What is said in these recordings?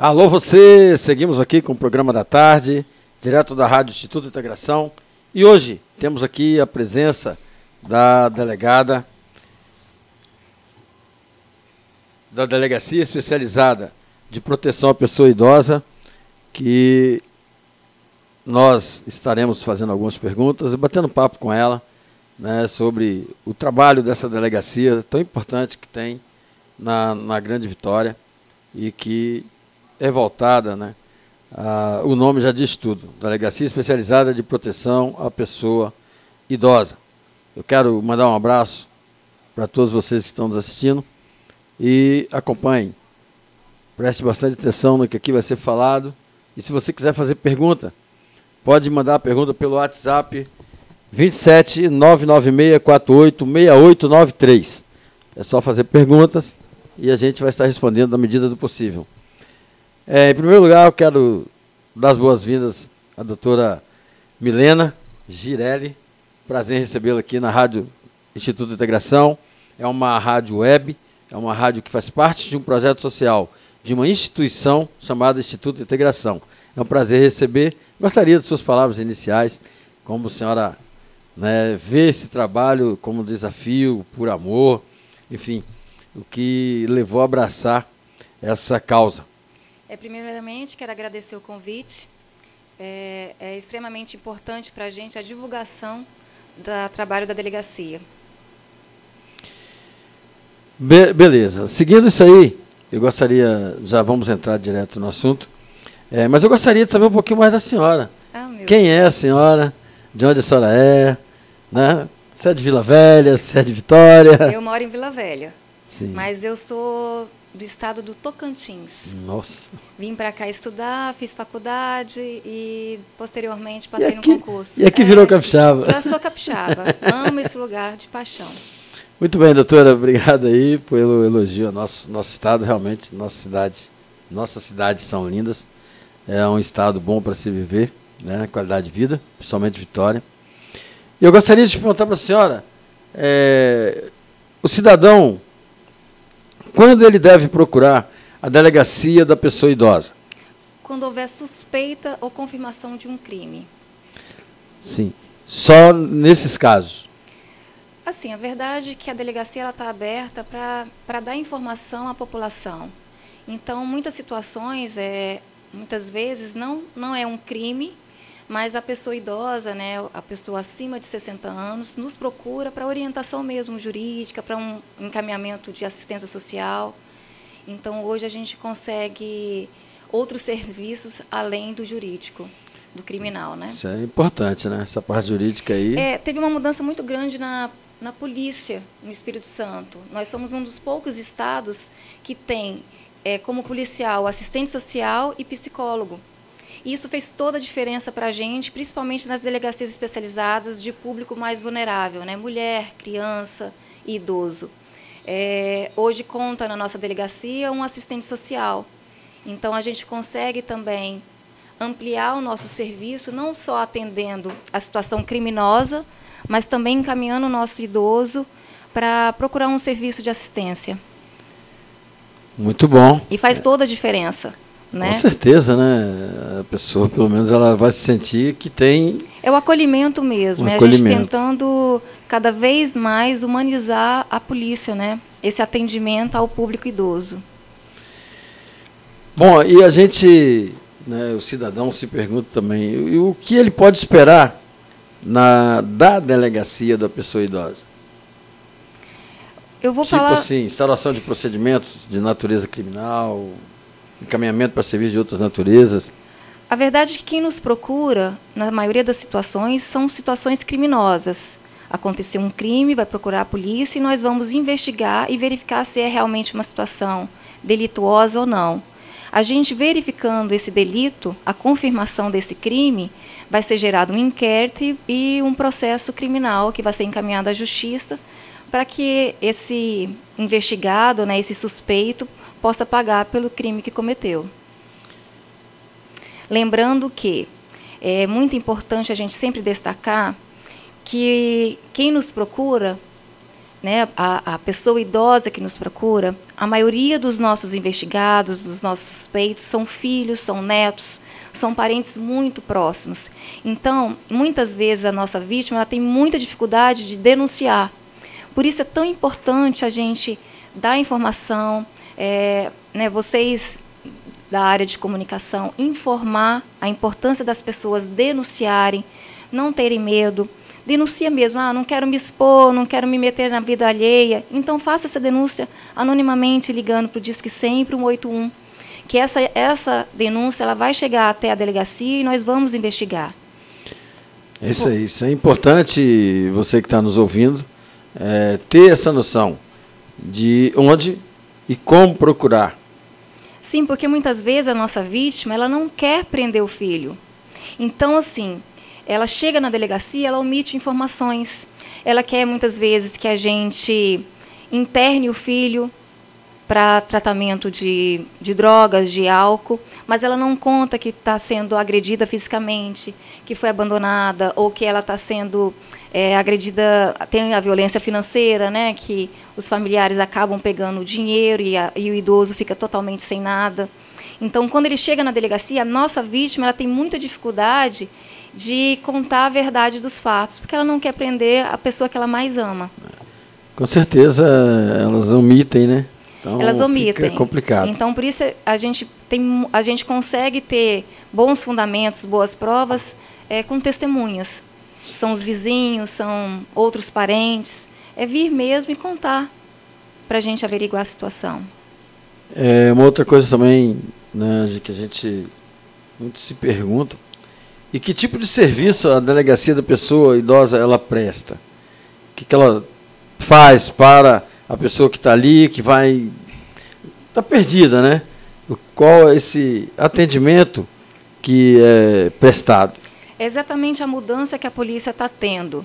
Alô você, seguimos aqui com o programa da tarde, direto da Rádio Instituto de Integração. E hoje temos aqui a presença da delegada da Delegacia Especializada de Proteção à Pessoa Idosa, que nós estaremos fazendo algumas perguntas e batendo papo com ela, né, sobre o trabalho dessa delegacia tão importante que tem na Grande Vitória e que é voltada, né, o nome já diz tudo, Delegacia Especializada de Proteção à Pessoa Idosa. Eu quero mandar um abraço para todos vocês que estão nos assistindo e acompanhem, preste bastante atenção no que aqui vai ser falado, e se você quiser fazer pergunta, pode mandar a pergunta pelo WhatsApp 27 996 48 6893. É só fazer perguntas e a gente vai estar respondendo na medida do possível. Em primeiro lugar, eu quero dar as boas-vindas à doutora Milena Girelli. Prazer em recebê-la aqui na Rádio Instituto de Integração. É uma rádio web, é uma rádio que faz parte de um projeto social de uma instituição chamada Instituto de Integração. É um prazer receber. Gostaria de suas palavras iniciais, como a senhora, né, vê esse trabalho como desafio, por amor, enfim, o que levou a abraçar essa causa. Primeiramente, quero agradecer o convite. É extremamente importante para a gente a divulgação do trabalho da delegacia. Beleza. Seguindo isso aí, eu gostaria, já vamos entrar direto no assunto, mas eu gostaria de saber um pouquinho mais da senhora. Quem é a senhora? De onde a senhora é? Né? Se é de Vila Velha, se é de Vitória? Eu moro em Vila Velha, sim, mas eu sou do estado do Tocantins. Nossa. Vim para cá estudar, fiz faculdade e, posteriormente, passei no concurso. E aqui virou capixaba. Já sou capixaba. Amo esse lugar de paixão. Muito bem, doutora. Obrigado aí pelo elogio ao nosso estado. Realmente, nossas cidades são lindas. É um estado bom para se viver, né? Qualidade de vida, principalmente Vitória. E eu gostaria de perguntar para a senhora, o cidadão, quando ele deve procurar a delegacia da pessoa idosa? Quando houver suspeita ou confirmação de um crime. Sim. Só nesses casos? Assim, a verdade é que a delegacia está aberta para dar informação à população. Então, muitas situações, muitas vezes, não é um crime, mas a pessoa idosa, né, a pessoa acima de 60 anos, nos procura para orientação mesmo jurídica, para um encaminhamento de assistência social. Então, hoje a gente consegue outros serviços além do jurídico, do criminal, né? Isso é importante, né? Essa parte jurídica aí. Teve uma mudança muito grande na polícia no Espírito Santo. Nós somos um dos poucos estados que tem como policial assistente social e psicólogo. E isso fez toda a diferença para a gente, principalmente nas delegacias especializadas de público mais vulnerável, né? Mulher, criança e idoso. Hoje conta na nossa delegacia um assistente social. Então, a gente consegue também ampliar o nosso serviço, não só atendendo a situação criminosa, mas também encaminhando o nosso idoso para procurar um serviço de assistência. Muito bom. E faz toda a diferença. Né? Com certeza, né? A pessoa, pelo menos, ela vai se sentir que tem... É o acolhimento mesmo, a gente tentando cada vez mais humanizar a polícia, né? Esse atendimento ao público idoso. Bom, e a gente, né, o cidadão se pergunta também, o que ele pode esperar da delegacia da pessoa idosa? Eu vou falar... Tipo assim, instalação de procedimentos de natureza criminal, encaminhamento para serviços de outras naturezas. A verdade é que quem nos procura, na maioria das situações, são situações criminosas. Aconteceu um crime, vai procurar a polícia e nós vamos investigar e verificar se é realmente uma situação delituosa ou não. A gente verificando esse delito, a confirmação desse crime, vai ser gerado um inquérito e um processo criminal que vai ser encaminhado à justiça para que esse investigado, né, esse suspeito, possa pagar pelo crime que cometeu. Lembrando que é muito importante a gente sempre destacar que quem nos procura né, a pessoa idosa que nos procura, a maioria dos nossos investigados, dos nossos suspeitos, são filhos, são netos, são parentes muito próximos. Então, muitas vezes a nossa vítima ela tem muita dificuldade de denunciar. Por isso é tão importante a gente dar informação, né, vocês da área de comunicação, informar a importância das pessoas denunciarem, não terem medo. Denuncia mesmo, não quero me expor, não quero me meter na vida alheia. Então, faça essa denúncia anonimamente, ligando para o Disque Sempre 181, que essa denúncia ela vai chegar até a delegacia e nós vamos investigar. Isso é importante, você que está nos ouvindo, ter essa noção de onde e como procurar. Sim, porque muitas vezes a nossa vítima ela não quer prender o filho. Então, assim, ela chega na delegacia, ela omite informações. Ela quer, muitas vezes, que a gente interne o filho para tratamento de drogas, de álcool, mas ela não conta que está sendo agredida fisicamente, que foi abandonada, ou que ela está sendo agredida, tem a violência financeira, né, que os familiares acabam pegando o dinheiro e o idoso fica totalmente sem nada. Então, quando ele chega na delegacia, a nossa vítima ela tem muita dificuldade de contar a verdade dos fatos, porque ela não quer prender a pessoa que ela mais ama. Com certeza, elas omitem, né? Então, elas omitem. Fica complicado. Então, por isso, a gente consegue ter bons fundamentos, boas provas, com testemunhas. São os vizinhos, são outros parentes. É vir mesmo e contar para a gente averiguar a situação. Uma outra coisa também, né, que a gente muito se pergunta, e que tipo de serviço a delegacia da pessoa idosa ela presta? O que ela faz para a pessoa que está ali, que está perdida, né? Qual é esse atendimento que é prestado? É exatamente a mudança que a polícia está tendo.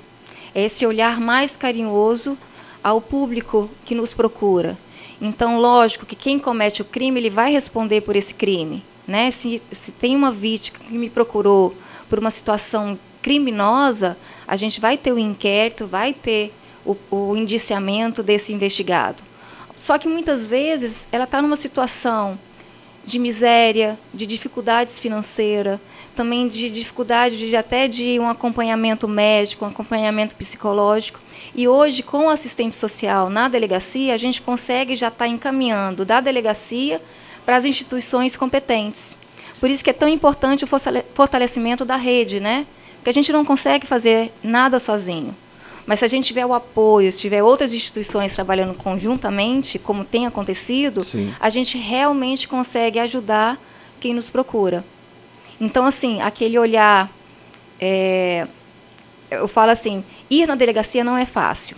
É esse olhar mais carinhoso ao público que nos procura. Então, lógico que quem comete o crime, ele vai responder por esse crime, né? Se tem uma vítima que me procurou por uma situação criminosa, a gente vai ter o inquérito, vai ter o indiciamento desse investigado. Só que muitas vezes ela está numa situação de miséria, de dificuldades financeiras, também de dificuldade até de um acompanhamento médico, um acompanhamento psicológico. E hoje, com o assistente social na delegacia, a gente consegue já estar encaminhando da delegacia para as instituições competentes. Por isso que é tão importante o fortalecimento da rede, né? Porque a gente não consegue fazer nada sozinho. Mas se a gente tiver o apoio, se tiver outras instituições trabalhando conjuntamente, como tem acontecido, sim, a gente realmente consegue ajudar quem nos procura. Então, assim, aquele olhar, eu falo assim, ir na delegacia não é fácil,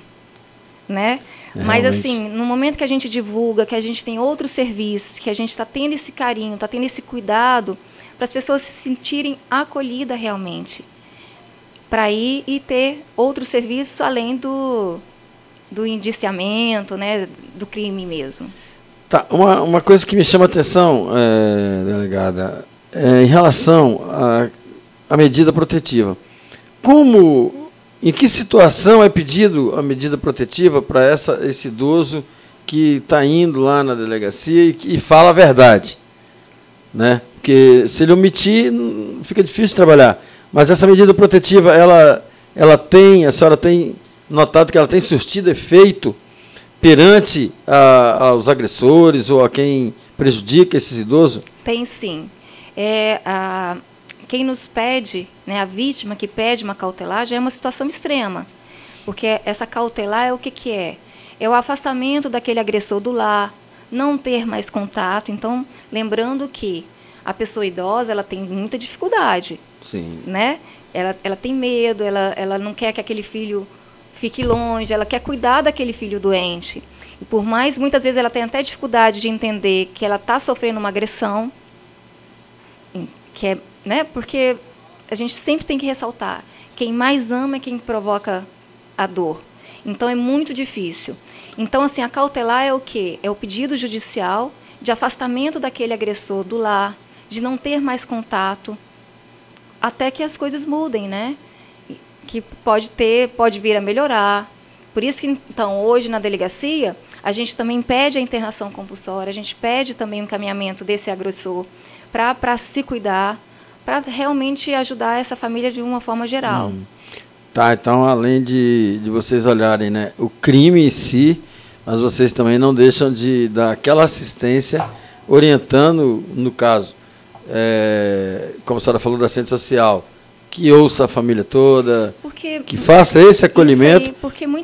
né? Mas, assim, no momento que a gente divulga, que a gente tem outros serviços, que a gente está tendo esse carinho, está tendo esse cuidado, para as pessoas se sentirem acolhidas realmente, para ir e ter outros serviços além do indiciamento, né, do crime mesmo. Tá, uma coisa que me chama a atenção, delegada, em relação à medida protetiva. Em que situação é pedido a medida protetiva para esse idoso que está indo lá na delegacia e fala a verdade, né? Porque se ele omitir, fica difícil trabalhar. Mas essa medida protetiva, a senhora tem notado que ela tem surtido efeito perante aos agressores ou a quem prejudica esses idosos? Tem sim. Quem nos pede, né, a vítima que pede uma cautelar, já é uma situação extrema. Porque essa cautelar é o que é? É o afastamento daquele agressor do lar, não ter mais contato. Então, lembrando que a pessoa idosa ela tem muita dificuldade. Sim. Né? Ela tem medo, ela não quer que aquele filho fique longe, ela quer cuidar daquele filho doente. E por mais, muitas vezes, ela tem até dificuldade de entender que ela está sofrendo uma agressão, né? Porque a gente sempre tem que ressaltar, quem mais ama é quem provoca a dor. Então, é muito difícil. Então, assim, a cautelar é o quê? É o pedido judicial de afastamento daquele agressor do lar, de não ter mais contato, até que as coisas mudem, né? Que pode vir a melhorar, Por isso que, então, hoje na delegacia, a gente também pede a internação compulsória, a gente pede também o encaminhamento desse agressor para se cuidar, para realmente ajudar essa família de uma forma geral. Tá, então, além de vocês olharem, né, o crime em si, mas vocês também não deixam de dar aquela assistência, orientando, no caso, como a senhora falou, da assistente social, que ouça a família toda, que faça esse acolhimento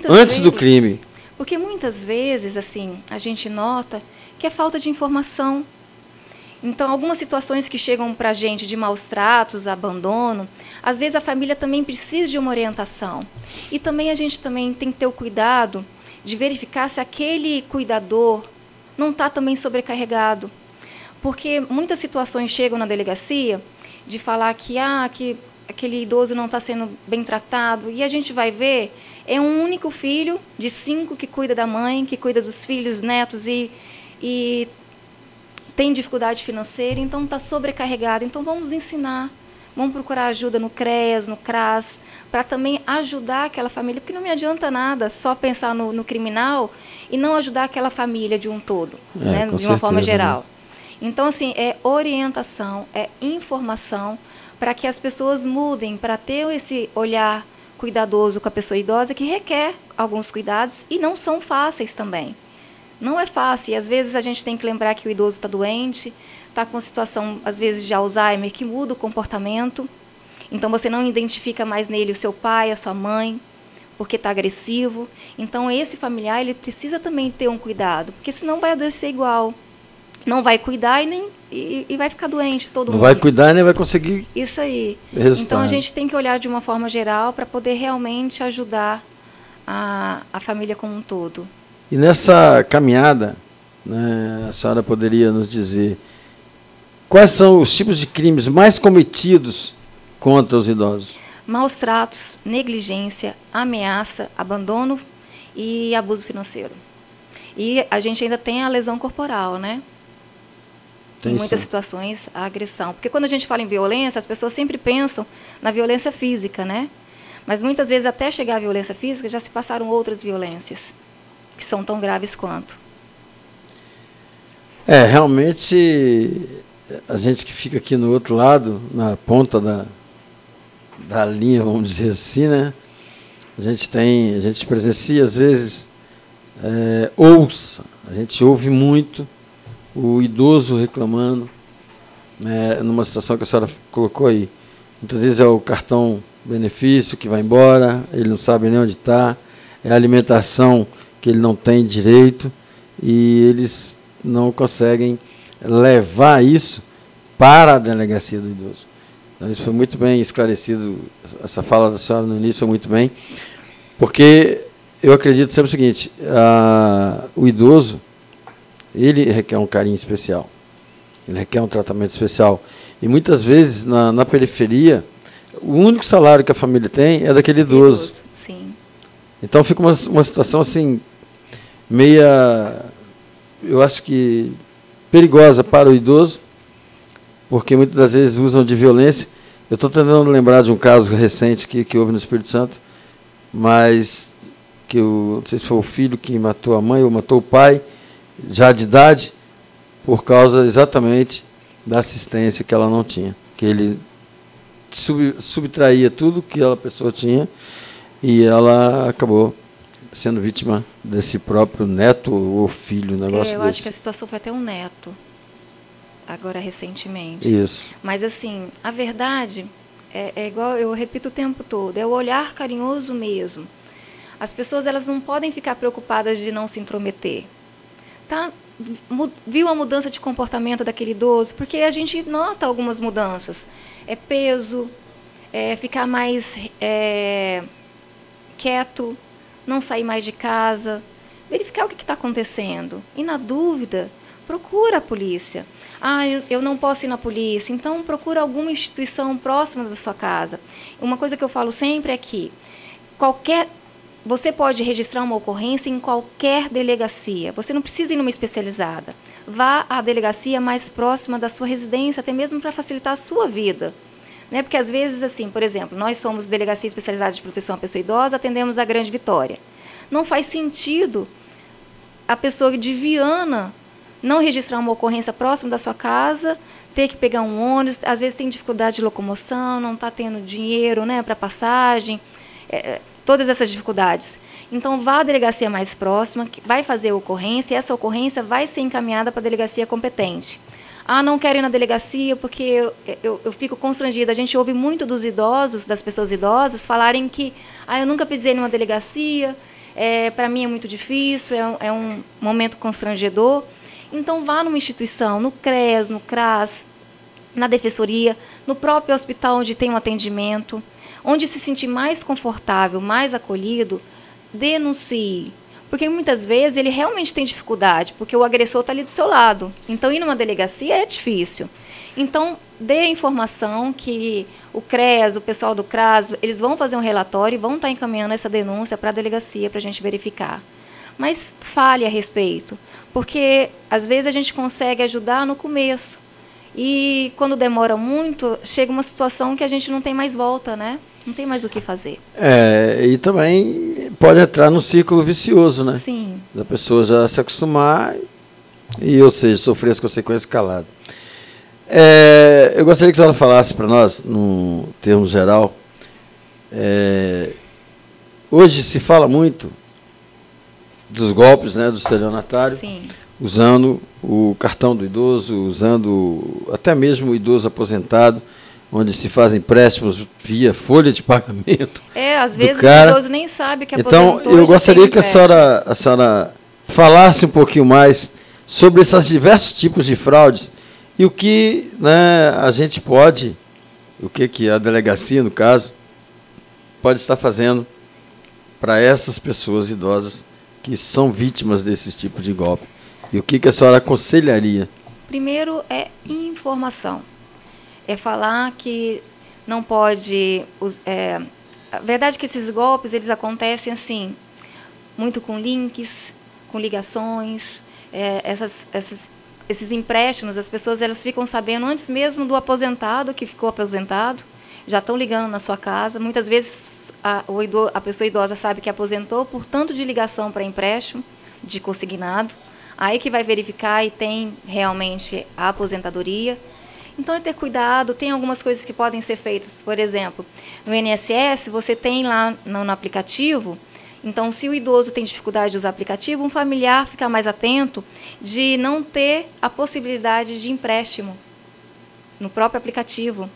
antes do crime. Porque muitas vezes, assim, a gente nota que é falta de informação. Então, algumas situações que chegam para a gente de maus tratos, abandono, às vezes a família também precisa de uma orientação. E também a gente também tem que ter o cuidado de verificar se aquele cuidador não está também sobrecarregado. Porque muitas situações chegam na delegacia de falar que aquele idoso não está sendo bem tratado, e a gente vai ver, é um único filho de 5 que cuida da mãe, que cuida dos filhos, netos, e tem dificuldade financeira, então está sobrecarregado. Então vamos ensinar, vamos procurar ajuda no CREAS, no CRAS, para também ajudar aquela família, porque não me adianta nada só pensar no criminal e não ajudar aquela família de um todo, né, de uma forma geral. Né? Então, assim, é orientação, é informação, para que as pessoas mudem, para ter esse olhar cuidadoso com a pessoa idosa, que requer alguns cuidados e não são fáceis também. Não é fácil, e às vezes a gente tem que lembrar que o idoso está doente, está com uma situação, às vezes, de Alzheimer, que muda o comportamento. Então, você não identifica mais nele o seu pai, a sua mãe, porque está agressivo. Então, esse familiar, ele precisa também ter um cuidado, porque senão vai adoecer igual. Não vai cuidar e vai ficar doente todo mundo. Não vai cuidar e nem vai conseguir. Isso aí. Resultado. Então, a gente tem que olhar de uma forma geral para poder realmente ajudar a família como um todo. E nessa caminhada, né, a senhora poderia nos dizer quais são os tipos de crimes mais cometidos contra os idosos? Maus tratos, negligência, ameaça, abandono e abuso financeiro. E a gente ainda tem a lesão corporal, né? Em muitas situações, a agressão. Porque quando a gente fala em violência, as pessoas sempre pensam na violência física, né? Mas muitas vezes, até chegar à violência física, já se passaram outras violências, que são tão graves quanto. Realmente, a gente que fica aqui no outro lado, na ponta da linha, vamos dizer assim, né? A gente presencia, às vezes, a gente ouve muito o idoso reclamando, né, numa situação que a senhora colocou aí. Muitas vezes é o cartão benefício que vai embora, ele não sabe nem onde está, é a alimentação que ele não tem direito, e eles não conseguem levar isso para a delegacia do idoso. Então, isso foi muito bem esclarecido, essa fala da senhora no início foi muito bem, porque eu acredito sempre o seguinte, o idoso, ele requer um carinho especial, ele requer um tratamento especial. E muitas vezes, na periferia, o único salário que a família tem é daquele idoso. Sim. Então fica uma situação assim, meia, eu acho que perigosa para o idoso, porque muitas das vezes usam de violência. Eu estou tentando lembrar de um caso recente que houve no Espírito Santo, mas que não sei se foi o filho que matou a mãe ou matou o pai, já de idade, por causa exatamente da assistência que ela não tinha, que ele subtraía tudo que a pessoa tinha, e ela acabou sendo vítima desse próprio neto ou filho, negócio eu acho que a situação foi até um neto, agora recentemente. Isso. Mas assim, a verdade é igual, eu repito o tempo todo, é o olhar carinhoso mesmo. As pessoas, elas não podem ficar preocupadas de não se intrometer. Viu a mudança de comportamento daquele idoso? Porque a gente nota algumas mudanças. É peso, ficar mais quieto, não sair mais de casa, verificar o que está acontecendo. E, na dúvida, procura a polícia. Eu não posso ir na polícia, então procura alguma instituição próxima da sua casa. Uma coisa que eu falo sempre é que você pode registrar uma ocorrência em qualquer delegacia. Você não precisa ir numa especializada. Vá à delegacia mais próxima da sua residência, até mesmo para facilitar a sua vida. Né? Porque, às vezes, assim, por exemplo, nós somos Delegacia Especializada de Proteção à Pessoa Idosa, atendemos a Grande Vitória. não faz sentido a pessoa de Viana não registrar uma ocorrência próximo da sua casa, ter que pegar um ônibus, às vezes tem dificuldade de locomoção, não está tendo dinheiro, né, para passagem, todas essas dificuldades. Então, vá à delegacia mais próxima, vai fazer a ocorrência, e essa ocorrência vai ser encaminhada para a delegacia competente. Ah, não quero ir na delegacia porque eu fico constrangida. A gente ouve muito dos idosos, das pessoas idosas, falarem que eu nunca pisei numa delegacia, para mim é muito difícil, é um momento constrangedor. Então, vá numa instituição, no CREAS, no CRAS, na defensoria, no próprio hospital onde tem um atendimento, onde se sentir mais confortável, mais acolhido, denuncie. Porque muitas vezes ele realmente tem dificuldade, porque o agressor está ali do seu lado. Então, ir numa delegacia é difícil. Então, dê a informação que o CREAS, o pessoal do CRAS, eles vão fazer um relatório e vão estar encaminhando essa denúncia para a delegacia para a gente verificar. Mas fale a respeito, porque às vezes a gente consegue ajudar no começo. E quando demora muito, chega uma situação que a gente não tem mais volta, né? Não tem mais o que fazer. E também pode entrar num círculo vicioso, né? Sim. Da pessoa já se acostumar e, ou seja, sofrer as consequências calado. Eu gostaria que a senhora falasse para nós, num termo geral, hoje se fala muito dos golpes, né, do estelionatário, Sim. usando o cartão do idoso, usando até mesmo o idoso aposentado, onde se fazem empréstimos via folha de pagamento. Às vezes o idoso nem sabe que aposentou. Então, eu gostaria que a senhora falasse um pouquinho mais sobre esses diversos tipos de fraudes e o que, né, a gente pode, o que a delegacia, no caso, pode estar fazendo para essas pessoas idosas que são vítimas desses tipos de golpe. E o que a senhora aconselharia? Primeiro é informação. É falar que não pode... a verdade é que esses golpes eles acontecem assim, muito com links, com ligações, esses empréstimos, as pessoas elas ficam sabendo antes mesmo do aposentado, que ficou aposentado, já estão ligando na sua casa. Muitas vezes a pessoa idosa sabe que aposentou por tanto de ligação para empréstimo, de consignado, aí que vai verificar e tem realmente a aposentadoria. Então, é ter cuidado, tem algumas coisas que podem ser feitas. Por exemplo, no INSS, você tem lá no aplicativo, então, se o idoso tem dificuldade de usar aplicativo, um familiar fica mais atento de não ter a possibilidade de empréstimo no próprio aplicativo,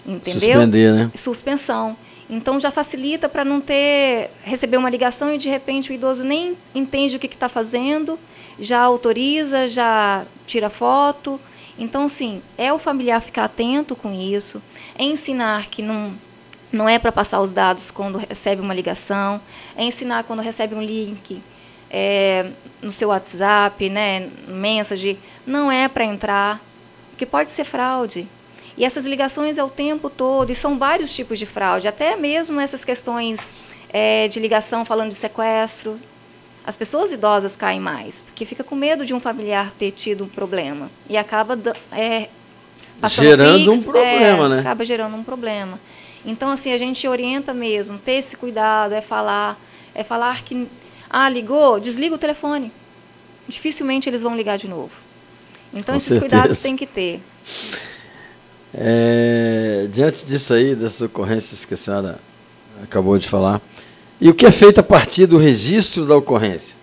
entendeu? Suspender, né? Suspensão. Então, já facilita para não receber uma ligação e, de repente, o idoso nem entende o que está fazendo, já autoriza, já tira foto. Então, sim, é o familiar ficar atento com isso, é ensinar que não é para passar os dados quando recebe uma ligação, é ensinar quando recebe um link no seu WhatsApp, né, mensagem, não é para entrar, porque pode ser fraude. E essas ligações é o tempo todo, e são vários tipos de fraude, até mesmo essas questões de ligação falando de sequestro. As pessoas idosas caem mais, porque fica com medo de um familiar ter tido um problema. E acaba gerando um problema, né? Acaba gerando um problema. Então, assim, a gente orienta mesmo, ter esse cuidado, é falar que, ligou, desliga o telefone. Dificilmente eles vão ligar de novo. Então, com esses certeza. cuidados tem que ter. Diante disso aí, dessas ocorrências que a senhora acabou de falar, e o que é feito a partir do registro da ocorrência?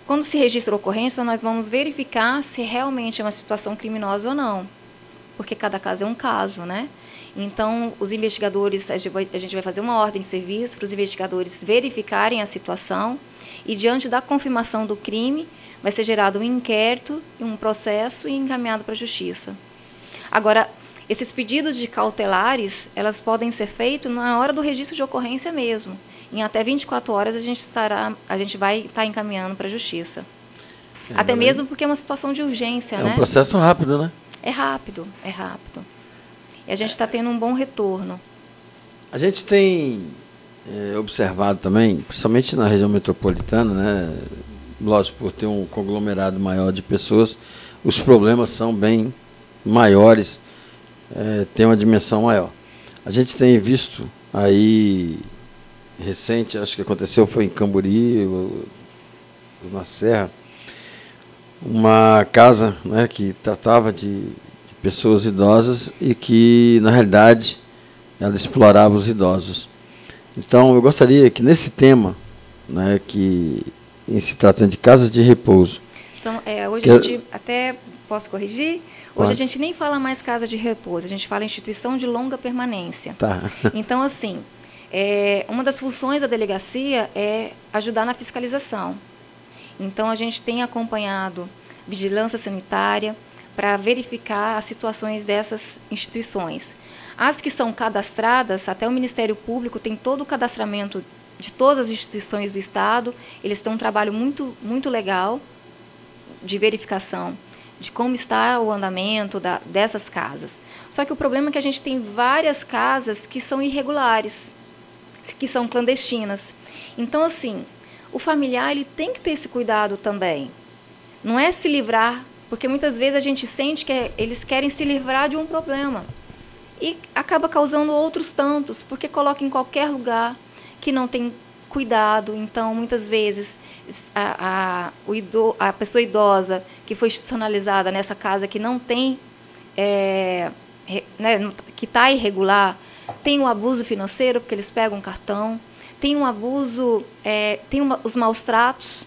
Quando se registra a ocorrência, nós vamos verificar se realmente é uma situação criminosa ou não, porque cada caso é um caso, né? Então, os investigadores, a gente vai fazer uma ordem de serviço para os investigadores verificarem a situação e, diante da confirmação do crime, vai ser gerado um inquérito, um processo e encaminhado para a Justiça. Agora, esses pedidos de cautelares, elas podem ser feitos na hora do registro de ocorrência mesmo. Em até 24 horas a gente vai estar encaminhando para a Justiça. Até mesmo porque é uma situação de urgência, né? É um processo rápido, né? É rápido, é rápido. E a gente está tendo um bom retorno. A gente tem observado também, principalmente na região metropolitana, né? Lógico, por ter um conglomerado maior de pessoas, os problemas são bem maiores, tem uma dimensão maior. A gente tem visto aí recente, acho que aconteceu, foi em Camburi, na Serra, uma casa, né, que tratava de pessoas idosas e que, na realidade, ela explorava os idosos. Então, eu gostaria que nesse tema, né, que em se tratando de casas de repouso... Hoje a gente, até posso corrigir? Hoje Pode. A gente nem fala mais casa de repouso, a gente fala instituição de longa permanência. Tá. Então, assim, uma das funções da delegacia é ajudar na fiscalização. Então, a gente tem acompanhado vigilância sanitária para verificar as situações dessas instituições. As que são cadastradas, até o Ministério Público tem todo o cadastramento de todas as instituições do Estado, eles têm um trabalho muito legal de verificação de como está o andamento dessas casas. Só que o problema é que a gente tem várias casas que são irregulares, que são clandestinas. Então, assim, o familiar ele tem que ter esse cuidado também. Não é se livrar, porque muitas vezes a gente sente que eles querem se livrar de um problema. E acaba causando outros tantos, porque coloca em qualquer lugar que não tem cuidado. Então, muitas vezes, a pessoa idosa que foi institucionalizada nessa casa que não tem, que está irregular, tem um abuso financeiro, porque eles pegam um cartão, tem um abuso, os maus tratos,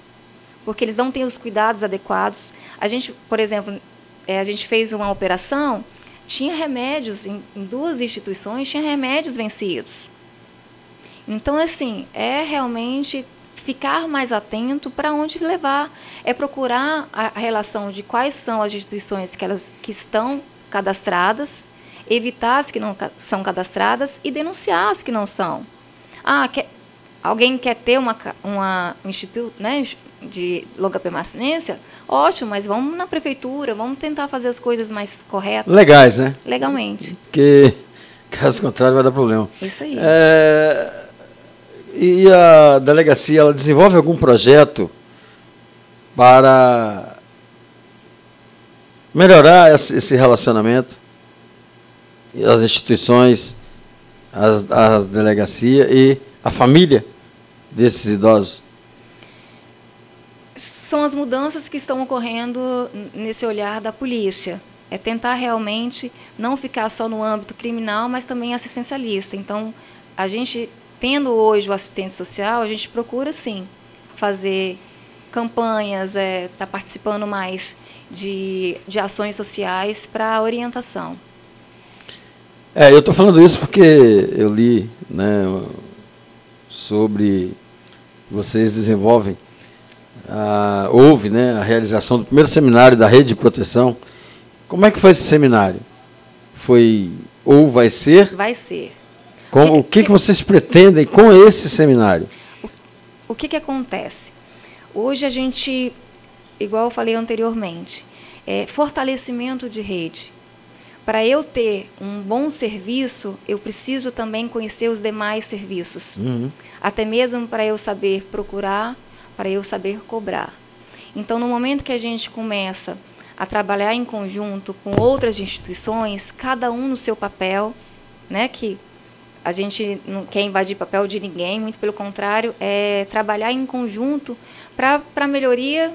porque eles não têm os cuidados adequados. A gente, por exemplo, a gente fez uma operação, tinha remédios, em 2 instituições, tinha remédios vencidos. Então, assim, é realmente ficar mais atento para onde levar, é procurar a relação de quais são as instituições que estão cadastradas, evitar as que não são cadastradas e denunciar as que não são. Alguém quer ter um instituto, né, de longa permanência? Ótimo, mas vamos na prefeitura, vamos tentar fazer as coisas mais corretas. Legais, né? Legalmente. Porque, caso contrário, vai dar problema. Isso aí. E a delegacia, ela desenvolve algum projeto para melhorar esse relacionamento? As instituições, a delegacia e a família desses idosos? São as mudanças que estão ocorrendo nesse olhar da polícia. É tentar realmente não ficar só no âmbito criminal, mas também assistencialista. Então, a gente, tendo hoje o assistente social, a gente procura, sim, fazer campanhas, tá participando mais de ações sociais para orientação. Eu estou falando isso porque eu li, né, sobre vocês desenvolvem, houve, né, a realização do primeiro seminário da Rede de Proteção. Como é que foi esse seminário? Foi ou vai ser? Vai ser. O que vocês pretendem com esse seminário? O que acontece? Hoje a gente, igual eu falei anteriormente, fortalecimento de rede. Para eu ter um bom serviço, eu preciso também conhecer os demais serviços. Uhum. Até mesmo para eu saber procurar, para eu saber cobrar. Então, no momento que a gente começa a trabalhar em conjunto com outras instituições, cada um no seu papel, né, que a gente não quer invadir papel de ninguém, muito pelo contrário, é trabalhar em conjunto para a melhoria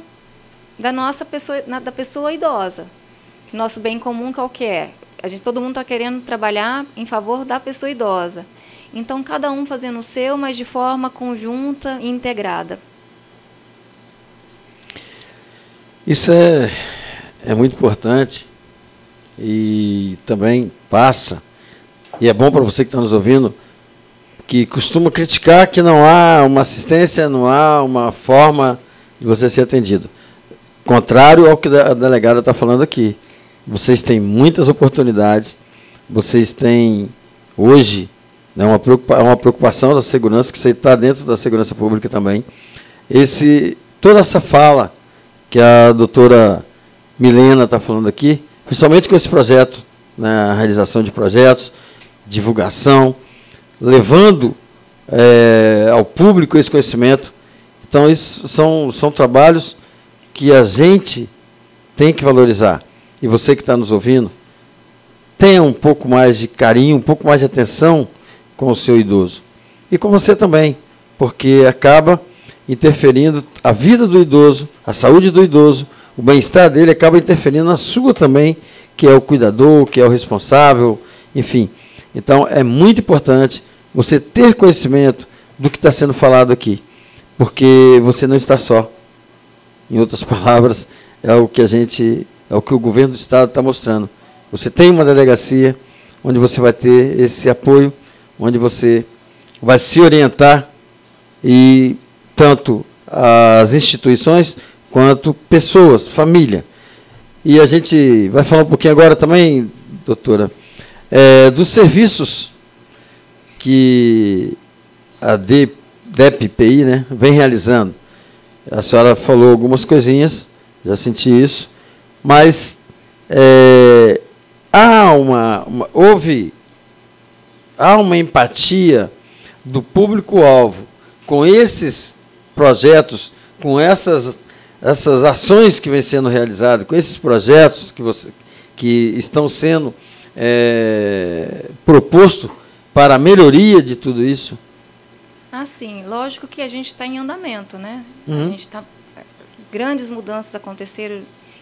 da pessoa idosa. Nosso bem comum qual que é? Todo mundo está querendo trabalhar em favor da pessoa idosa. Então, cada um fazendo o seu, mas de forma conjunta e integrada. Isso é muito importante e também passa, e é bom para você que está nos ouvindo, que costuma criticar que não há uma assistência, não há uma forma de você ser atendido. Contrário ao que a delegada está falando aqui. Vocês têm muitas oportunidades, vocês têm, hoje, né, uma preocupação da segurança, que você está dentro da segurança pública também. Toda essa fala que a doutora Milena está falando aqui, principalmente com esse projeto, né, a realização de projetos, divulgação, levando ao público esse conhecimento. Então, isso são trabalhos que a gente tem que valorizar. E você que está nos ouvindo, tenha um pouco mais de carinho, um pouco mais de atenção com o seu idoso. E com você também. porque acaba interferindo a vida do idoso, a saúde do idoso, o bem-estar dele acaba interferindo na sua também, que é o cuidador, que é o responsável, enfim. Então, é muito importante você ter conhecimento do que está sendo falado aqui, porque você não está só. Em outras palavras, é o que o governo do Estado está mostrando. Você tem uma delegacia onde você vai ter esse apoio, onde você vai se orientar, e tanto as instituições quanto pessoas, família. E a gente vai falar um pouquinho agora também, doutora, dos serviços que a DEPPI, né, vem realizando. A senhora falou algumas coisinhas, já senti isso, mas há uma empatia do público-alvo com esses projetos, com essas ações que vêm sendo realizadas, com esses projetos que estão sendo propostos para a melhoria de tudo isso? Ah, sim. Lógico que a gente está em andamento, né? Uhum. A gente grandes mudanças aconteceram.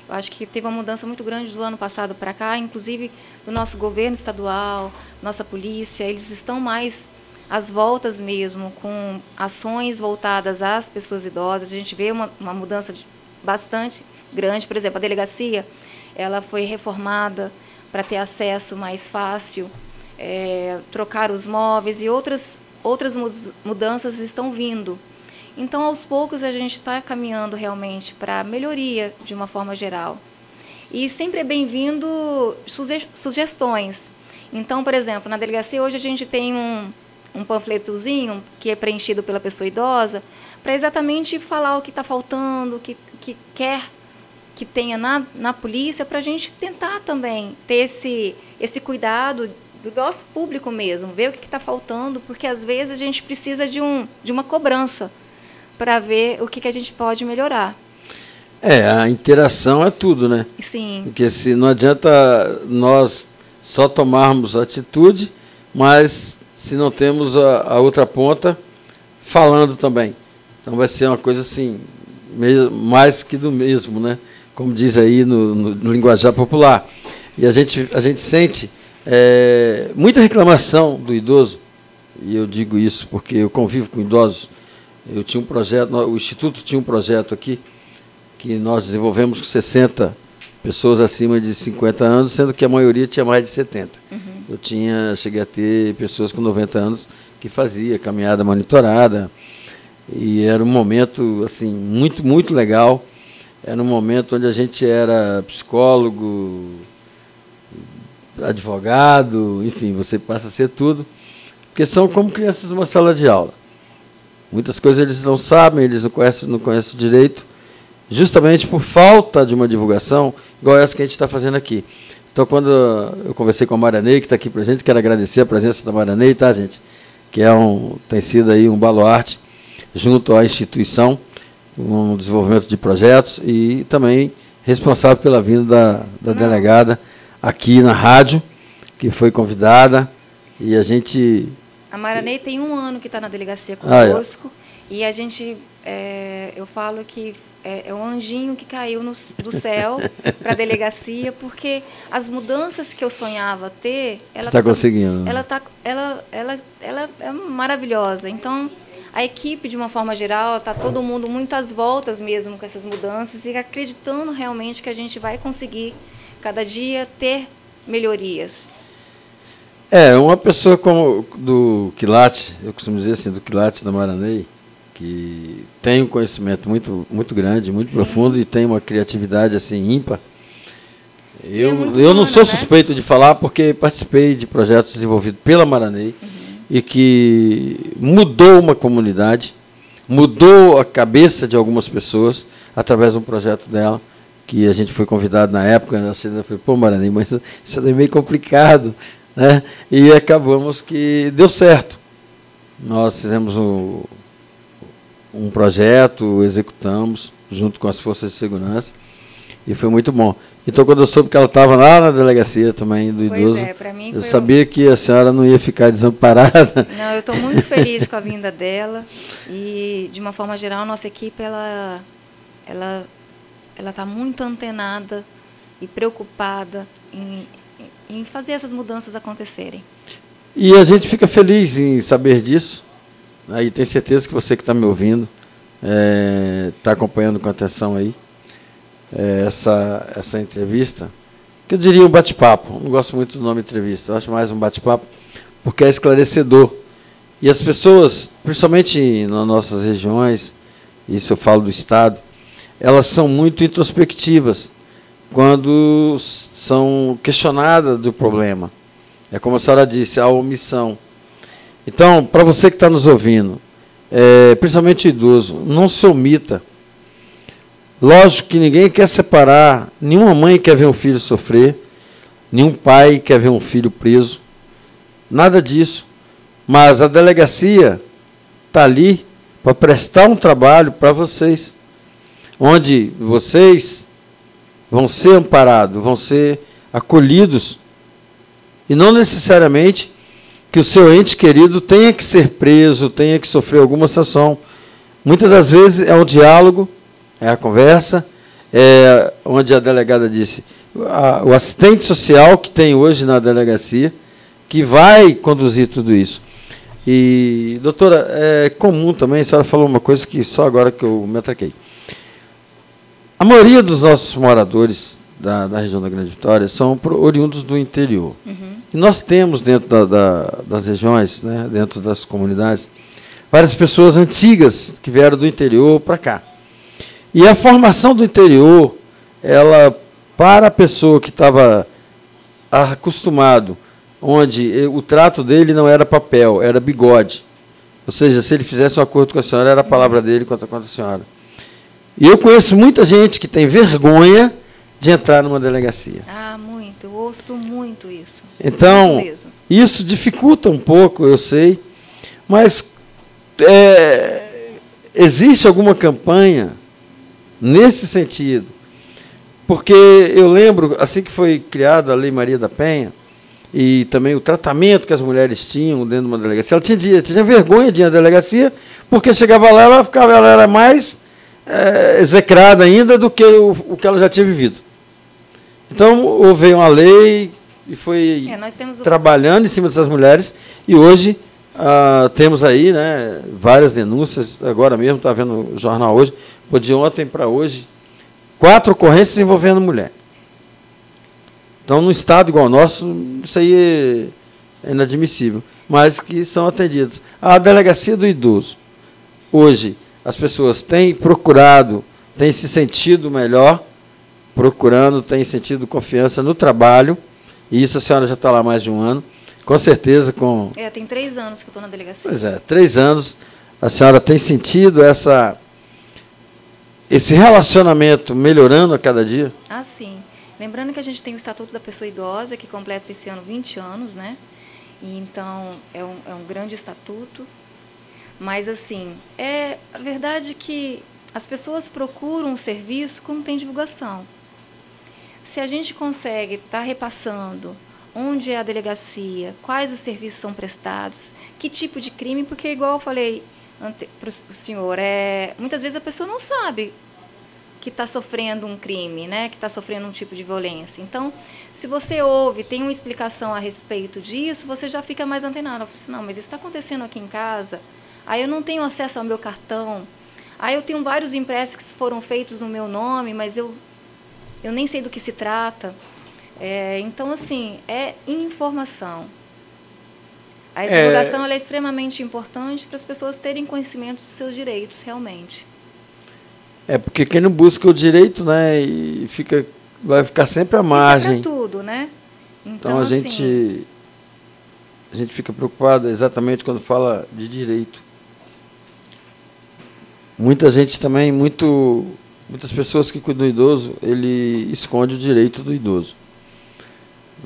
Eu acho que teve uma mudança muito grande do ano passado para cá, inclusive do nosso governo estadual, nossa polícia, eles estão mais às voltas mesmo, com ações voltadas às pessoas idosas. A gente vê uma mudança bastante grande. Por exemplo, a delegacia, ela foi reformada para ter acesso mais fácil, trocar os móveis, e outras mudanças estão vindo. Então, aos poucos, a gente está caminhando realmente para a melhoria de uma forma geral. E sempre é bem-vindo sugestões. Então, por exemplo, na delegacia hoje a gente tem um panfletozinho que é preenchido pela pessoa idosa para exatamente falar o que está faltando, o que quer que tenha na polícia, para a gente tentar também ter esse cuidado do nosso público mesmo, ver o que está faltando, porque às vezes a gente precisa de uma cobrança para ver o que a gente pode melhorar. A interação é tudo, né? Sim. Porque se não adianta nós só tomarmos atitude, mas se não temos a outra ponta falando também. Então vai ser uma coisa assim, mais que do mesmo, né? Como diz aí no linguajar popular. E a gente sente muita reclamação do idoso, e eu digo isso porque eu convivo com idosos. Eu tinha um projeto, o Instituto tinha um projeto aqui, que nós desenvolvemos com 60 pessoas acima de 50 anos, sendo que a maioria tinha mais de 70. Uhum. Cheguei a ter pessoas com 90 anos que fazia caminhada monitorada, e era um momento assim, muito, muito legal. Era um momento onde a gente era psicólogo, advogado, enfim, você passa a ser tudo, porque são como crianças numa sala de aula. Muitas coisas eles não sabem, eles não conhecem direito, justamente por falta de uma divulgação, igual essa que a gente está fazendo aqui. Então, quando eu conversei com a Maranei, que está aqui para a gente, quero agradecer a presença da Maranei, tá, gente? Que tem sido aí um baluarte junto à instituição, no desenvolvimento de projetos, e também responsável pela vinda da delegada aqui na rádio, que foi convidada, e a gente... A Maranei tem 1 ano que está na delegacia conosco, e a gente, eu falo que é um anjinho que caiu do céu para a delegacia, porque as mudanças que eu sonhava ter... Ela está conseguindo. Ela é maravilhosa. Então, a equipe, de uma forma geral, está todo mundo muito às voltas mesmo com essas mudanças, e acreditando realmente que a gente vai conseguir, cada dia, ter melhorias. Uma pessoa como do quilate, eu costumo dizer assim, do quilate da Maranei, que tem um conhecimento muito, muito grande, muito profundo, e tem uma criatividade assim ímpar. Eu não sou suspeito de falar, porque participei de projetos desenvolvidos pela Maranei, e que mudou uma comunidade, mudou a cabeça de algumas pessoas através de um projeto dela, que a gente foi convidado na época. Eu falei, pô, Maranei, mas isso é meio complicado, né? E acabamos que deu certo. Nós fizemos um projeto, executamos junto com as forças de segurança, e foi muito bom. Então, quando eu soube que ela estava lá na delegacia também do idoso, para mim eu sabia que a senhora não ia ficar desamparada. Não, eu estou muito feliz com a vinda dela e, de uma forma geral, a nossa equipe ela está muito antenada e preocupada em fazer essas mudanças acontecerem. E a gente fica feliz em saber disso. Aí tenho certeza que você que está me ouvindo está acompanhando com atenção aí essa entrevista, que eu diria um bate-papo. Não gosto muito do nome entrevista, eu acho mais um bate-papo, porque é esclarecedor. E as pessoas, principalmente nas nossas regiões, isso eu falo do Estado, elas são muito introspectivas quando são questionadas do problema. É como a senhora disse, a omissão. Então, para você que está nos ouvindo, principalmente o idoso, não se omita. Lógico que ninguém quer separar, nenhuma mãe quer ver um filho sofrer, nenhum pai quer ver um filho preso, nada disso. Mas a delegacia está ali para prestar um trabalho para vocês, onde vocês vão ser amparados, vão ser acolhidos, e não necessariamente que o seu ente querido tenha que ser preso, tenha que sofrer alguma sanção. Muitas das vezes é um diálogo, é a conversa, onde a delegada disse, o assistente social que tem hoje na delegacia, que vai conduzir tudo isso. E, doutora, é comum também, a senhora falou uma coisa que só agora que eu me atraquei. A maioria dos nossos moradores da região da Grande Vitória são oriundos do interior. Uhum. E nós temos dentro das regiões, né, dentro das comunidades, várias pessoas antigas que vieram do interior para cá. E a formação do interior, ela, para a pessoa que estava acostumado, onde o trato dele não era papel, era bigode. Ou seja, se ele fizesse um acordo com a senhora, era a palavra dele contra a senhora. E eu conheço muita gente que tem vergonha de entrar numa delegacia. Ah, muito. Eu ouço muito isso. Então, isso dificulta um pouco, eu sei, mas existe alguma campanha nesse sentido? Porque eu lembro, assim que foi criada a Lei Maria da Penha, e também o tratamento que as mulheres tinham dentro de uma delegacia, ela tinha vergonha de ir à delegacia, porque chegava lá, ela era mais execrada ainda do que o que ela já tinha vivido. Então, houve uma lei e foi trabalhando em cima dessas mulheres, e hoje temos aí, né, várias denúncias, agora mesmo, está vendo o jornal hoje, de ontem para hoje, 4 ocorrências envolvendo mulher. Então, num estado igual ao nosso, isso aí é inadmissível, mas que são atendidas. A delegacia do idoso, hoje, as pessoas têm procurado, têm se sentido melhor, têm sentido confiança no trabalho, e isso a senhora já está lá há mais de um ano, com certeza. Tem 3 anos que eu estou na delegacia. Pois 3 anos, a senhora tem sentido esse relacionamento melhorando a cada dia? Ah, sim. Lembrando que a gente tem o Estatuto da Pessoa Idosa, que completa esse ano 20 anos, né? E, então, é um grande estatuto. Mas, assim, a verdade é que as pessoas procuram um serviço quando tem divulgação. Se a gente consegue estar repassando onde é a delegacia, quais os serviços são prestados, que tipo de crime, porque, igual eu falei para o senhor, muitas vezes a pessoa não sabe que está sofrendo um crime, né, que está sofrendo um tipo de violência. Então, se você ouve, tem uma explicação a respeito disso, você já fica mais antenado. Falo assim, não, mas isso está acontecendo aqui em casa, aí eu não tenho acesso ao meu cartão, aí eu tenho vários empréstimos que foram feitos no meu nome, mas eu nem sei do que se trata. Então, assim, é informação. A divulgação ela é extremamente importante para as pessoas terem conhecimento dos seus direitos, realmente. Porque quem não busca o direito, né, vai ficar sempre à margem. Isso é para tudo, né? Então a gente fica preocupado exatamente quando fala de direito. Muita gente também, muitas pessoas que cuidam do idoso, ele esconde o direito do idoso,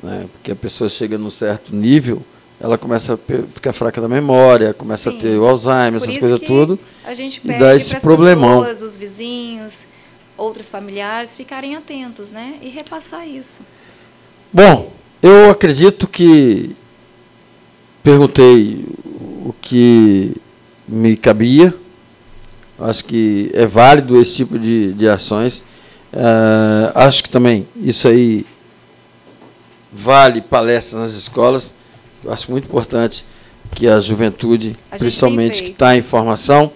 né? Porque a pessoa chega num certo nível, ela começa a ficar fraca da memória, começa a ter o Alzheimer, essas coisas tudo, a gente e dá esse problemão. Pessoas, os vizinhos, outros familiares ficarem atentos, né? E repassar isso. Bom, eu acredito que perguntei o que me cabia. Acho que é válido esse tipo de ações. Acho que também isso aí vale palestras nas escolas. Eu acho muito importante que a juventude, principalmente que está em formação,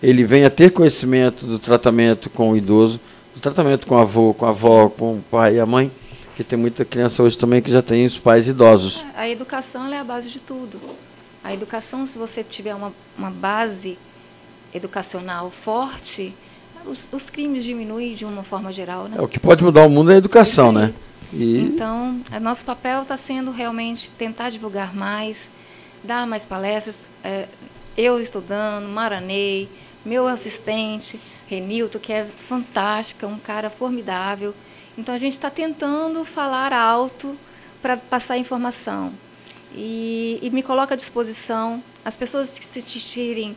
ele venha ter conhecimento do tratamento com o idoso, do tratamento com o avô, com a avó, com o pai e a mãe, que tem muita criança hoje também que já tem os pais idosos. A educação ela é a base de tudo. A educação, se você tiver uma base educacional forte, os crimes diminuem de uma forma geral, né? O que pode mudar o mundo é a educação, né? Então, nosso papel está sendo realmente tentar divulgar mais, dar mais palestras. Eu estudando, Maranei, meu assistente, Renilton, que é fantástico, é um cara formidável. Então, a gente está tentando falar alto para passar informação. E me coloca à disposição. As pessoas que se sentirem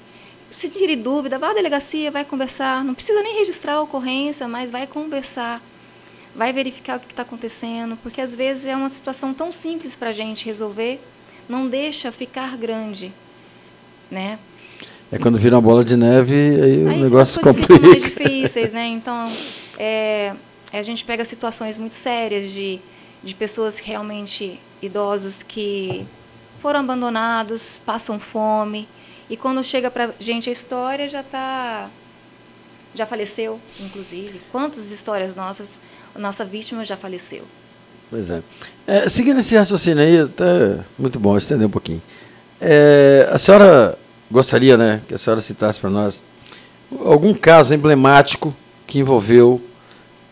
dúvida, vá à delegacia, vai conversar. Não precisa nem registrar a ocorrência, mas vai conversar. Vai verificar o que está acontecendo, porque às vezes é uma situação tão simples para a gente resolver, não deixa ficar grande, né? Quando vira uma bola de neve, aí o negócio complica. Ficam mais difíceis, né? Então, a gente pega situações muito sérias de pessoas realmente idosos que foram abandonados, passam fome, e quando chega para a gente a história, já faleceu, inclusive. Quantas histórias nossa vítima já faleceu. Pois é. Seguindo esse raciocínio aí, até muito bom, estender um pouquinho. A senhora gostaria, né, que a senhora citasse para nós algum caso emblemático que envolveu,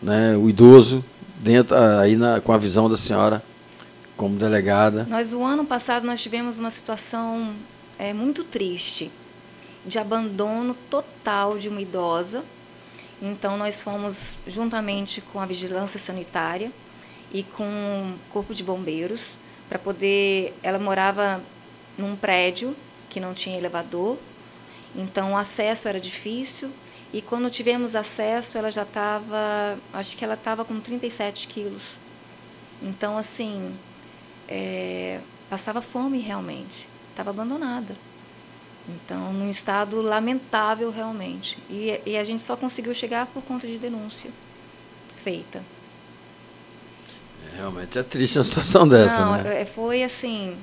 né, o idoso dentro aí com a visão da senhora como delegada? O ano passado nós tivemos uma situação muito triste de abandono total de uma idosa. Então, nós fomos, juntamente com a Vigilância Sanitária e com o Corpo de Bombeiros, para poder... Ela morava num prédio que não tinha elevador, então o acesso era difícil, e quando tivemos acesso, ela já estava... Acho que ela estava com 37 quilos. Então, assim, passava fome realmente, estava abandonada. Então, num estado lamentável realmente. E a gente só conseguiu chegar por conta de denúncia feita. Realmente é triste uma situação dessa, Não, né? Foi assim,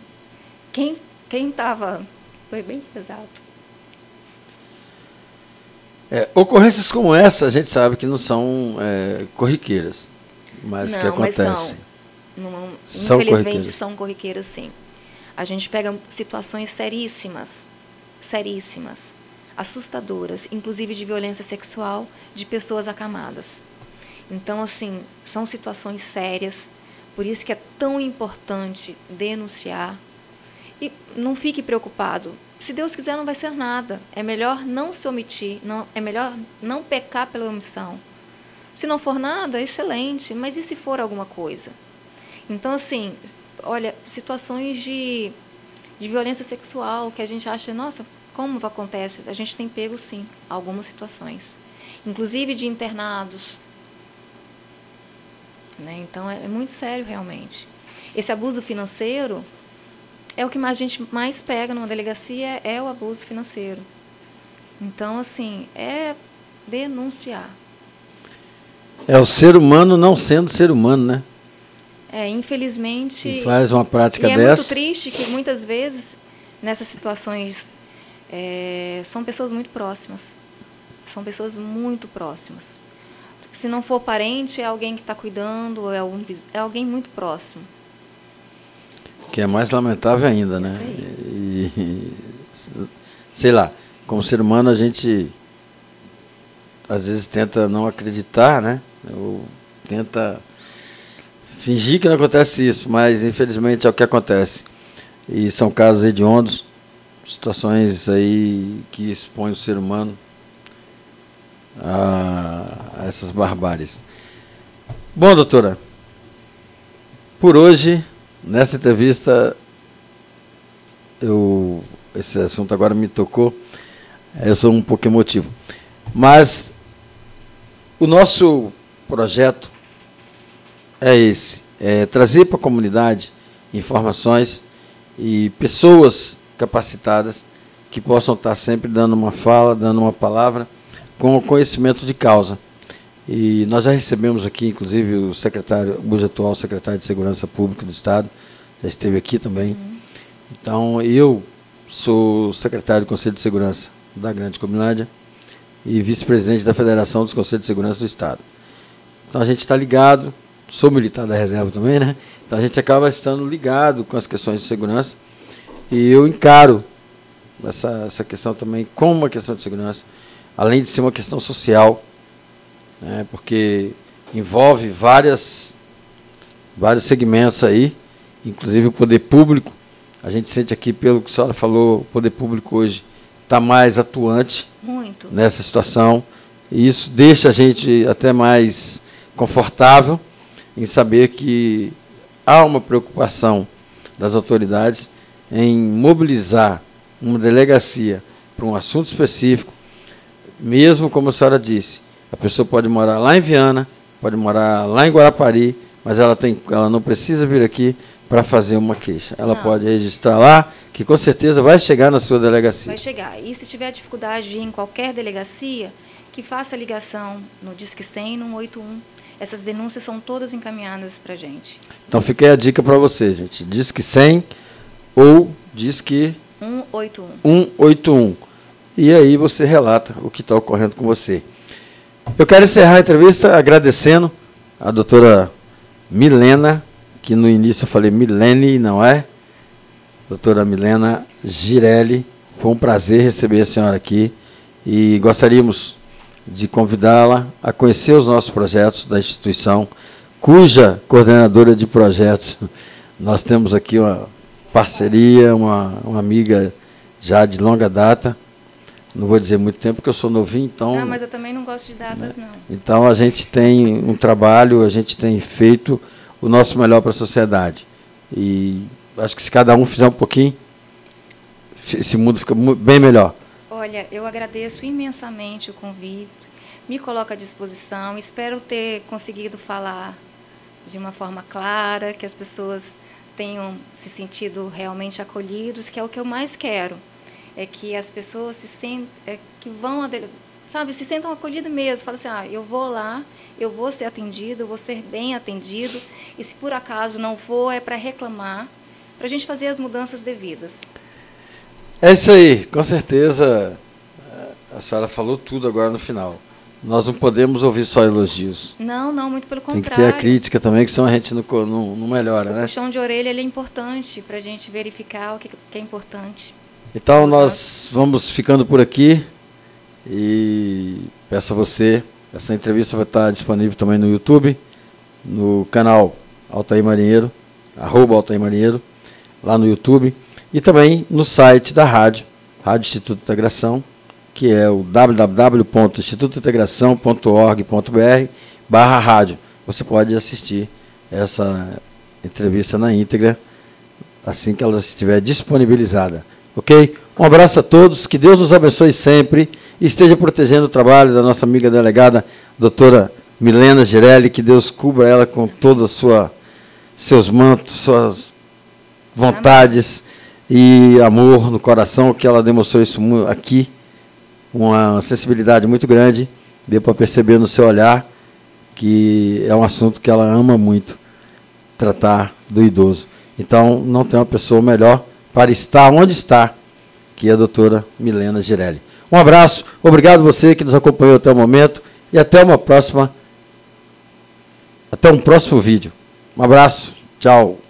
quem estava... Foi bem pesado. Ocorrências como essa, a gente sabe que não são corriqueiras, mas que acontecem. Infelizmente são corriqueiras, sim. A gente pega situações seríssimas, assustadoras, inclusive de violência sexual de pessoas acamadas. Então, assim, são situações sérias, por isso que é tão importante denunciar. E não fique preocupado. Se Deus quiser, não vai ser nada. É melhor não se omitir, é melhor não pecar pela omissão. Se não for nada, excelente, mas e se for alguma coisa? Então, assim, olha, situações de violência sexual que a gente acha, nossa, como acontece? A gente tem pego, sim, algumas situações. Inclusive de internados. Né? Então, é muito sério, realmente. Esse abuso financeiro é o que a gente mais pega numa delegacia, é o abuso financeiro. Então, assim, é denunciar. É o ser humano não sendo ser humano, né? Infelizmente... E faz uma prática dessa. É muito triste que, muitas vezes, nessas situações... são pessoas muito próximas. São pessoas muito próximas. Se não for parente, é alguém que está cuidando, ou é alguém muito próximo. Que é mais lamentável ainda, né? Sei lá, como ser humano a gente às vezes tenta não acreditar, né? Ou tenta fingir que não acontece isso, mas infelizmente é o que acontece. E são casos hediondos, situações aí que expõem o ser humano a essas barbáries. Bom, doutora, por hoje, nessa entrevista, esse assunto agora me tocou, eu sou um pouco emotivo, mas O nosso projeto é esse, é trazer para a comunidade informações e pessoas capacitadas que possam estar sempre dando uma fala, dando uma palavra, com conhecimento de causa. E nós já recebemos aqui, inclusive, o secretário, hoje atual secretário de Segurança Pública do Estado, já esteve aqui também. Então, eu sou secretário do Conselho de Segurança da Grande Comunidade e vice-presidente da Federação dos Conselhos de Segurança do Estado. Então, a gente está ligado, sou militar da reserva também, né? Então, a gente acaba estando ligado com as questões de segurança e eu encaro essa questão também como uma questão de segurança, além de ser uma questão social, né, porque envolve vários segmentos aí, inclusive o poder público. A gente sente aqui, pelo que a senhora falou, o poder público hoje está mais atuante nessa situação, e isso deixa a gente até mais confortável em saber que há uma preocupação das autoridades em mobilizar uma delegacia para um assunto específico, mesmo como a senhora disse, a pessoa pode morar lá em Viana, pode morar lá em Guarapari, mas ela não precisa vir aqui para fazer uma queixa. Ela pode registrar lá, que com certeza vai chegar na sua delegacia. Vai chegar. E se tiver dificuldade de ir em qualquer delegacia, que faça a ligação no Disque 100, no 181. Essas denúncias são todas encaminhadas para a gente. Então fica aí a dica para você, gente. Disque 100 ou Disque 181. E aí você relata o que está ocorrendo com você. Eu quero encerrar a entrevista agradecendo a doutora Milena, que no início eu falei Milene, não é? Doutora Milena Girelli, foi um prazer receber a senhora aqui e gostaríamos de convidá-la a conhecer os nossos projetos da instituição, cuja coordenadora de projetos, nós temos aqui uma parceria, uma amiga já de longa data. Não vou dizer muito tempo, porque eu sou novinho, então... Não, mas eu também não gosto de datas, não. Então, a gente tem um trabalho, a gente tem feito o nosso melhor para a sociedade. E acho que se cada um fizer um pouquinho, esse mundo fica bem melhor. Olha, eu agradeço imensamente o convite, me coloco à disposição, espero ter conseguido falar de uma forma clara, que as pessoas tenham se sentido realmente acolhidos, que é o que eu mais quero. É que as pessoas se sentam acolhidas mesmo, falam assim, eu vou lá, eu vou ser atendido, eu vou ser bem atendido, e se por acaso não for, é para reclamar, para a gente fazer as mudanças devidas. É isso aí, com certeza a senhora falou tudo agora no final. Nós não podemos ouvir só elogios. Não, muito pelo contrário. Tem que ter a crítica também, que senão a gente não melhora, né? O puxão de orelha ele é importante para a gente verificar o que é importante. Então, nós vamos ficando por aqui e peço a você, essa entrevista vai estar disponível também no YouTube, no canal Altair Marinheiro, @Altair Marinheiro, lá no YouTube, e também no site da Rádio Instituto de Integração, que é o www.institutointegração.org.br/rádio. Você pode assistir essa entrevista na íntegra, assim que ela estiver disponibilizada. Ok? Um abraço a todos, que Deus nos abençoe sempre e esteja protegendo o trabalho da nossa amiga delegada, doutora Milena Girelli, que Deus cubra ela com todos os seus mantos, suas vontades e amor no coração, que ela demonstrou isso aqui, uma sensibilidade muito grande, deu para perceber no seu olhar que é um assunto que ela ama muito, tratar do idoso. Então, não tem uma pessoa melhor para estar onde está, que é a doutora Milena Girelli. Um abraço, obrigado você que nos acompanhou até o momento e até um próximo vídeo. Um abraço, tchau.